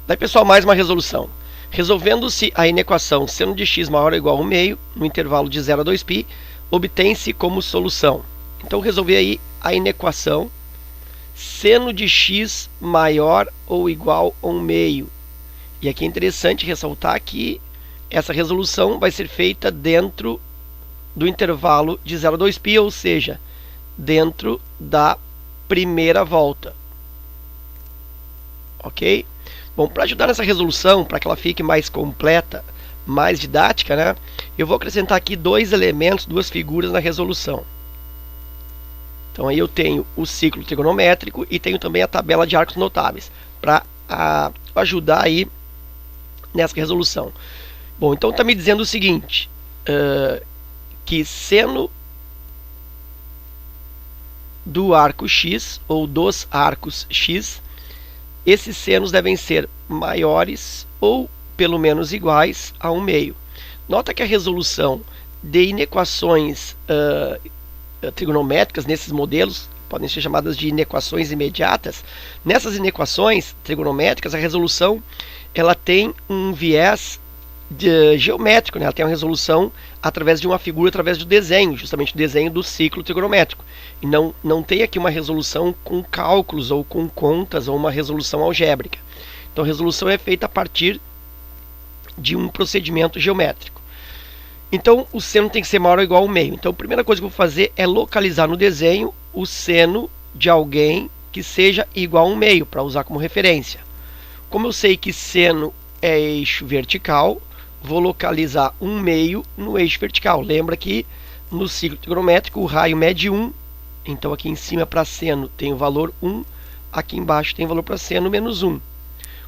Daí, pessoal, mais uma resolução. Resolvendo-se a inequação seno de x maior ou igual a 1/2 no intervalo de 0 a 2π, obtém-se como solução. Então, resolver aí a inequação seno de x maior ou igual a 1/2. E aqui é interessante ressaltar que essa resolução vai ser feita dentro do intervalo de 0 a 2π, ou seja, dentro da primeira volta. Ok? Bom, para ajudar nessa resolução, para que ela fique mais completa, mais didática, né, eu vou acrescentar aqui dois elementos, duas figuras na resolução. Então aí eu tenho o ciclo trigonométrico e tenho também a tabela de arcos notáveis, para ajudar aí nessa resolução. Bom, então está me dizendo o seguinte, que seno do arco x, ou dos arcos x, esses senos devem ser maiores ou pelo menos iguais a 1/2. Nota que a resolução de inequações trigonométricas nesses modelos podem ser chamadas de inequações imediatas. Nessas inequações trigonométricas, a resolução ela tem um viés geométrico, né? Ela tem uma resolução através de uma figura, através do desenho, justamente o desenho do ciclo trigonométrico. E não tem aqui uma resolução com cálculos ou com contas ou uma resolução algébrica. Então a resolução é feita a partir de um procedimento geométrico. Então o seno tem que ser maior ou igual ao 1/2. Então a primeira coisa que eu vou fazer é localizar no desenho o seno de alguém que seja igual a 1/2, para usar como referência. Como eu sei que seno é eixo vertical, vou localizar 1/2 no eixo vertical. Lembra que no ciclo trigonométrico o raio mede 1, então aqui em cima para seno tem o valor 1, aqui embaixo tem o valor para seno menos 1.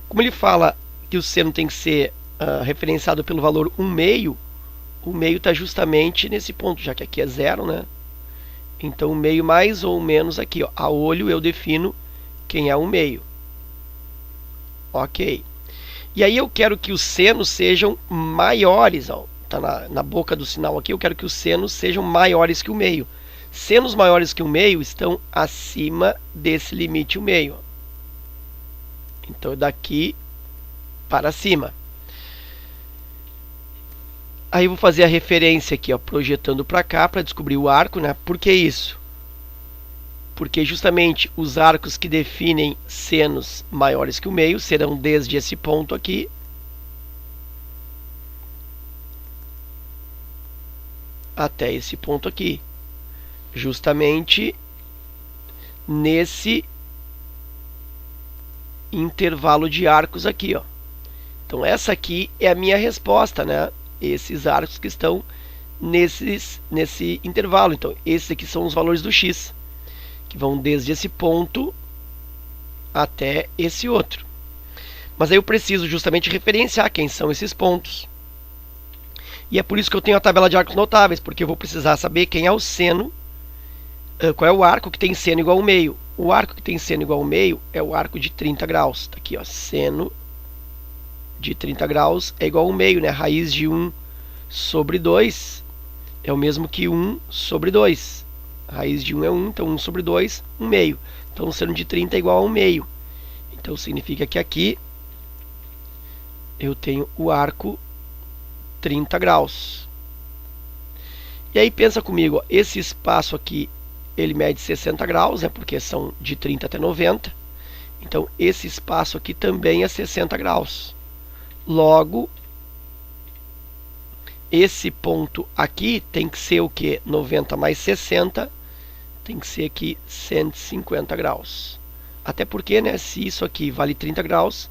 Como ele fala que o seno tem que ser referenciado pelo valor 1/2, o meio está justamente nesse ponto, já que aqui é 0, né? Então o meio mais ou menos aqui, ó, a olho eu defino quem é 1/2. Ok. E aí eu quero que os senos sejam maiores, ó, tá na boca do sinal aqui, eu quero que os senos sejam maiores que o meio. Senos maiores que o meio estão acima desse limite 1/2. Então daqui para cima. Aí eu vou fazer a referência aqui, ó, projetando para cá para descobrir o arco, né? Por que isso? Porque justamente os arcos que definem senos maiores que o meio serão desde esse ponto aqui até esse ponto aqui, justamente nesse intervalo de arcos aqui, ó. Então essa aqui é a minha resposta, né? Esses arcos que estão nesse intervalo. Então esses aqui são os valores do x, que vão desde esse ponto até esse outro. Mas aí eu preciso justamente referenciar quem são esses pontos. E é por isso que eu tenho a tabela de arcos notáveis, porque eu vou precisar saber quem é o seno, qual é o arco que tem seno igual ao meio. O arco que tem seno igual ao meio é o arco de 30 graus. Está aqui, ó, seno de 30 graus é igual ao meio, né? Raiz de 1 sobre 2 é o mesmo que 1 sobre 2. A raiz de 1 é 1, então 1 sobre 2, 1/2. Então o seno de 30 é igual a 1/2. Então significa que aqui eu tenho o arco 30 graus. E aí pensa comigo, ó, esse espaço aqui ele mede 60 graus, né, porque são de 30 até 90. Então esse espaço aqui também é 60 graus. Logo, esse ponto aqui tem que ser o que? 90 mais 60, tem que ser aqui 150 graus. Até porque, né, se isso aqui vale 30 graus,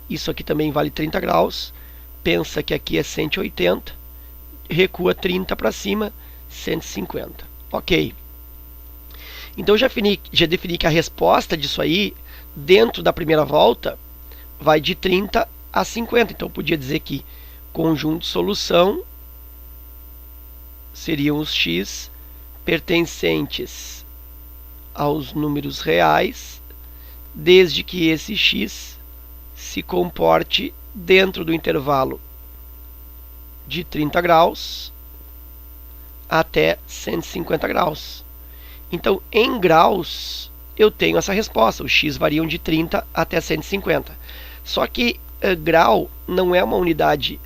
isso aqui também vale 30 graus, pensa que aqui é 180, recua 30 para cima, 150. Ok. Então já defini que a resposta disso aí, dentro da primeira volta, vai de 30 a 50. Então eu podia dizer que conjunto de solução seriam os x pertencentes aos números reais, desde que esse x se comporte dentro do intervalo de 30 graus até 150 graus. Então, em graus, eu tenho essa resposta. Os x variam de 30 até 150. Só que grau não é uma unidade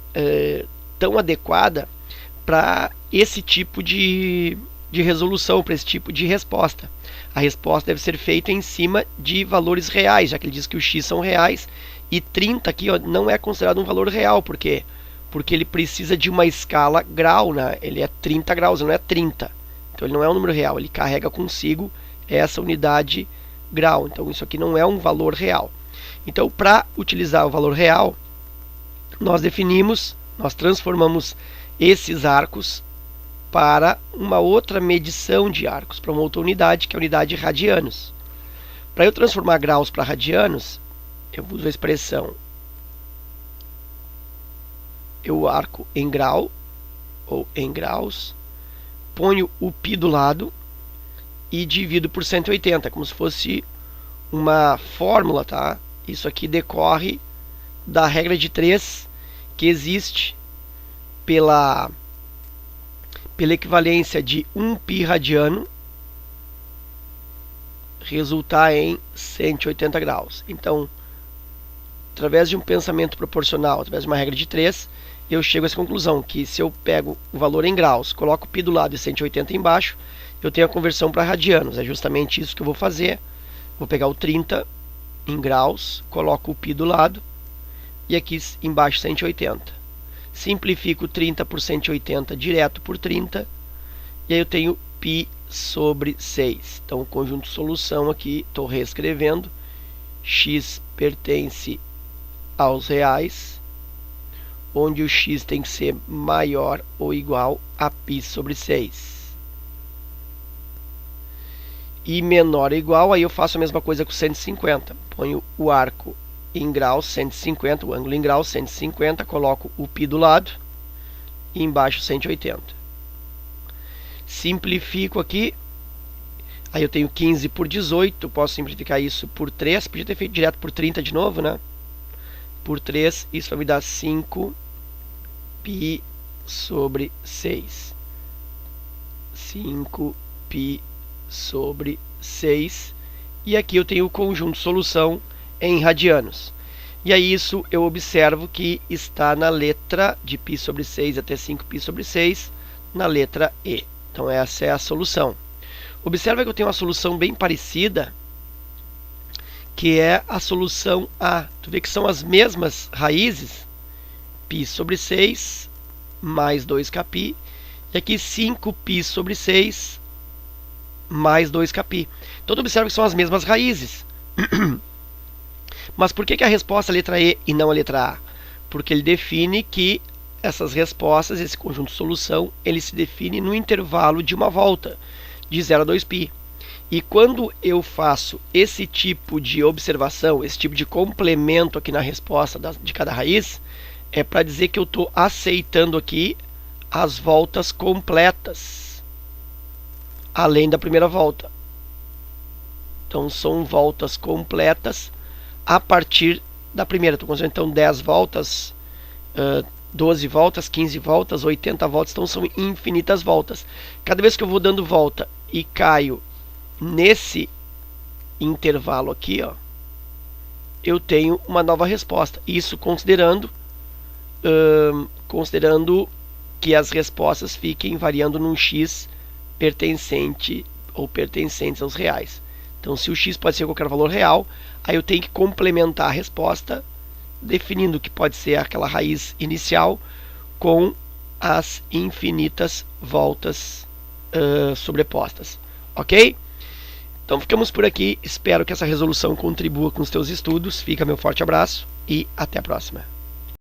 tão adequada para esse tipo de resolução, para esse tipo de resposta. A resposta deve ser feita em cima de valores reais, já que ele diz que os x são reais, e 30 aqui não é considerado um valor real. Por quê? Porque ele precisa de uma escala grau, né? Ele é 30 graus, ele não é 30. Então ele não é um número real, ele carrega consigo essa unidade grau. Então isso aqui não é um valor real. Então, para utilizar o valor real, nós transformamos esses arcos para uma outra medição de arcos, para uma outra unidade, que é a unidade radianos. Para eu transformar graus para radianos, eu uso a expressão eu arco em grau, ou em graus, ponho o π do lado e divido por 180, como se fosse uma fórmula, tá? Isso aqui decorre da regra de 3 que existe pela equivalência de 1 π radiano resultar em 180 graus. Então, através de um pensamento proporcional, através de uma regra de 3, eu chego a essa conclusão, que se eu pego o valor em graus, coloco o π do lado e 180 embaixo, eu tenho a conversão para radianos. É justamente isso que eu vou fazer. Vou pegar o 30 em graus, coloco o π do lado e aqui embaixo 180. Simplifico 30 por 180 direto por 30 e aí eu tenho π sobre 6. Então o conjunto de solução aqui, estou reescrevendo, x pertence aos reais, onde o x tem que ser maior ou igual a π sobre 6. E menor ou igual, aí eu faço a mesma coisa com 150. Ponho o arco em graus, 150, o ângulo em graus, 150, coloco o π do lado e embaixo 180. Simplifico aqui, aí eu tenho 15 por 18, posso simplificar isso por 3, podia ter feito direto por 30 de novo, né? Por 3, isso vai me dar 5 π sobre 6. 5 π sobre 6. E aqui eu tenho o conjunto de solução em radianos. E aí isso eu observo que está na letra de π sobre 6 até 5π sobre 6, na letra E. Então essa é a solução. Observa que eu tenho uma solução bem parecida, que é a solução A. Tu vê que são as mesmas raízes, π sobre 6 mais 2kπ, e aqui 5π sobre 6 mais 2kπ. Então observa que são as mesmas raízes. Mas por que a resposta é a letra E e não a letra A? Porque ele define que essas respostas, esse conjunto de solução, ele se define no intervalo de uma volta, de 0 a 2π. E quando eu faço esse tipo de observação, esse tipo de complemento aqui na resposta de cada raiz, é para dizer que eu estou aceitando aqui as voltas completas, além da primeira volta. Então são voltas completas a partir da primeira. Estou considerando então 10 voltas, 12 voltas, 15 voltas, 80 voltas, então são infinitas voltas. Cada vez que eu vou dando volta e caio nesse intervalo aqui, ó, eu tenho uma nova resposta. Isso considerando que as respostas fiquem variando num x pertencente ou pertencentes aos reais. Então, se o x pode ser qualquer valor real, aí eu tenho que complementar a resposta definindo que pode ser aquela raiz inicial com as infinitas voltas sobrepostas. Ok? Então ficamos por aqui. Espero que essa resolução contribua com os teus estudos. Fica meu forte abraço e até a próxima.